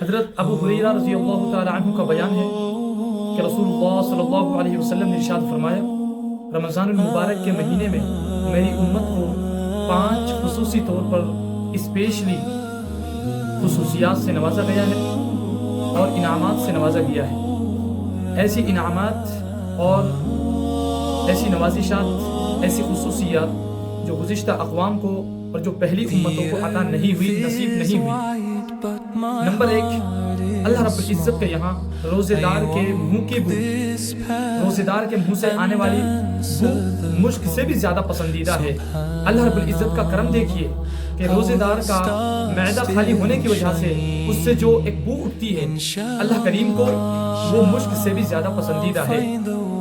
حضرت ابو ہریرہ رضی اللہ تعالی عنہ کا بیان ہے کہ رسول اللہ صلی اللہ علیہ وسلم نے ارشاد فرمایا، رمضان المبارک کے مہینے میں میری امت کو 5 خصوصی طور پر اسپیشلی خصوصیات سے نوازا گیا ہے اور انعامات سے نوازا گیا ہے۔ ایسی انعامات اور ایسی نوازشات، ایسی خصوصیات جو گزشتہ اقوام کو اور جو پہلی امتوں کو عطا نہیں ہوئی، نصیب نہیں ہوئی۔ نمبر 1، اللہ رب العزت کے یہاں روزے دار کے منہ کی بو، روزے دار کے منہ سے آنے والی بو مشک سے بھی زیادہ پسندیدہ ہے۔ اللہ رب العزت کا کرم دیکھیے کہ روزے دار کا معدہ خالی ہونے کی وجہ سے اس سے جو ایک بو اٹھتی ہے، اللہ کریم کو وہ مشک سے بھی زیادہ پسندیدہ ہے۔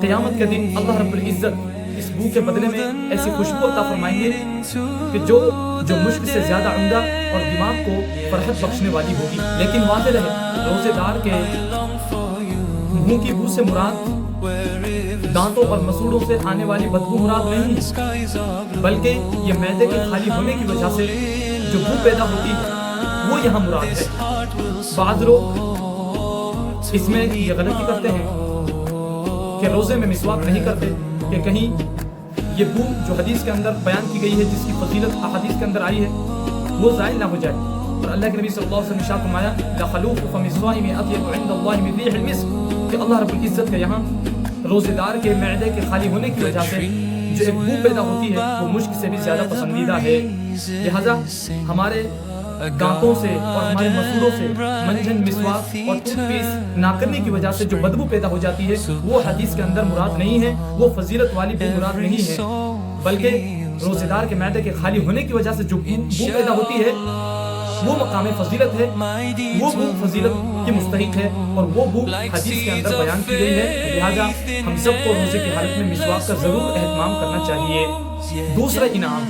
قیامت کے دن اللہ رب العزت اس بو کے بدلے میں ایسی خوشبو عطا فرمائیں گے کہ جو مشک سے زیادہ عمدہ اور دماغ کو فرحت بخشنے والی ہوگی۔ لیکن واضح رہے، روزے دار کے منہ کی بو سے مراد دانتوں اور مسوڑوں سے آنے والی بدبو مراد نہیں، بلکہ یہ معدے کے خالی ہونے کی وجہ سے جو بو پیدا ہوتی ہے وہ یہاں مراد ہے۔ بعض لوگ اس میں یہ غلطی کرتے ہیں کہ روزے میں مسواک نہیں کرتے کہ کہیں یہ بو جو حدیث کے اندر بیان کی گئی ہے، جس کی فضیلت احادیث کے اندر آئی ہے، وہ ضائع نہ ہو جائے۔ اور اللہ کے نبی صلی اللہ علیہ وسلم نے ارشاد فرمایا، لخلوف فم الصائم اطیب عند اللہ من ریح المسک، کہ اللہ رب العزت کے یہاں روزے دار کے معدے کے خالی ہونے کی وجہ سے جو ایک بو پیدا ہوتی ہے وہ مشک سے بھی زیادہ پسندیدہ ہے۔ لہذا ہمارے دانتوں سے اور ہمارے مسوڑوں سے منجن، مسواک اور ٹوتھ پیسٹ نہ کرنے کی وجہ سے جو بدبو پیدا ہو جاتی ہے وہ حدیث کے اندر مراد نہیں ہے، وہ فضیلت والی بو مراد نہیں ہے، بلکہ روزے دار کے معدے کے خالی ہونے کی وجہ سے جو بو پیدا ہوتی ہے وہ مقام فضیلت ہے، وہ بو فضیلت کی مستحق ہے اور وہ بو حدیث کے اندر بیان کی گئی ہے۔ لہذا ہم سب کو روزے کی حالت میں مسواک کا ضرور اہتمام کرنا چاہیے۔ دوسرا انعام،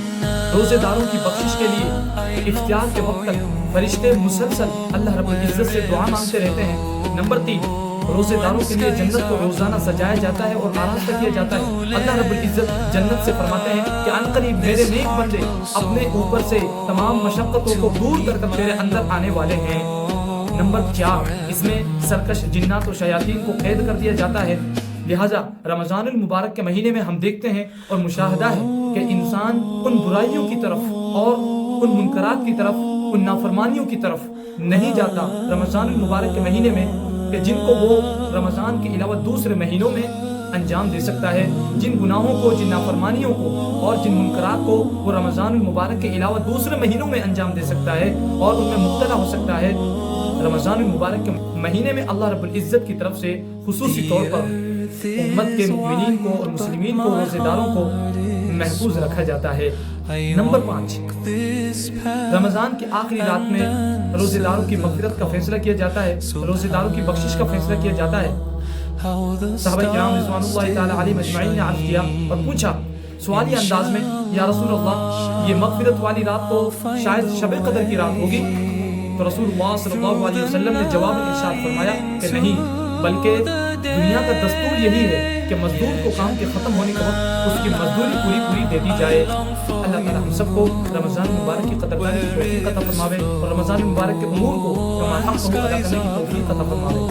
روزے داروں کی بخشش کے لیے افطار کے وقت تک فرشتے مسلسل اللہ رب العزت سے دعا مانگتے رہتے ہیں۔ نمبر 3، روزے داروں کے لیے جنت کو روزانہ سجایا جاتا ہے اور آراستہ کیا جاتا ہے۔ اللہ رب العزت جنت سے فرماتے ہیں کہ عنقریب میرے نیک بندے اپنے اوپر سے تمام مشقتوں کو دور کر کر میرے اندر آنے والے ہیں۔ نمبر 4، اس میں سرکش جنات و شیاطین کو قید کر دیا جاتا ہے۔ لہٰذا رمضان المبارک کے مہینے میں ہم دیکھتے ہیں اور مشاہدہ ہے کہ انسان ان برائیوں کی طرف اور ان منکرات کی طرف، ان نافرمانیوں کی طرف نہیں جاتا رمضان المبارک کے مہینے میں، کہ جن کو وہ رمضان کے علاوہ دوسرے مہینوں میں انجام دے سکتا ہے۔ جن گناہوں کو، جن نافرمانیوں کو اور جن منکرات کو وہ رمضان المبارک کے علاوہ دوسرے مہینوں میں انجام دے سکتا ہے اور ان میں مبتلا ہو سکتا ہے، رمضان المبارک کے مہینے میں اللہ رب العزت کی طرف سے خصوصی طور پر امت کے مؤمنین کو اور مسلمین کو، روزے داروں کو محفوظ رکھا جاتا ہے۔ نمبر 5، رمضان کی آخری رات میں روزے داروں کی مغفرت کا فیصلہ کیا جاتا ہے، روزے داروں کی بخشش کا فیصلہ کیا جاتا ہے۔ صحابہ کرام رضوان اللہ تعالی علیہم اجمعین نے عرض کیا اور پوچھا سوالی انداز میں، یا رسول اللہ، یہ مغفرت والی رات تو شاید شب قدر کی رات ہوگی؟ تو رسول اللہ صلی اللہ علیہ وسلم نے جواب میں ارشاد فرمایا کہ نہیں، بلکہ دنیا کا دستور یہی ہے کہ مزدور کو کام کے ختم ہونے کے وقت اس کی مزدوری پوری دے دی جائے۔ اللہ تعالیٰ ہم سب کو رمضان مبارک کی قدردانی کی توفیق عطا فرماوے اور رمضان مبارک کے امور کو کما حق ادا کرنے کی توفیق عطا فرماوے۔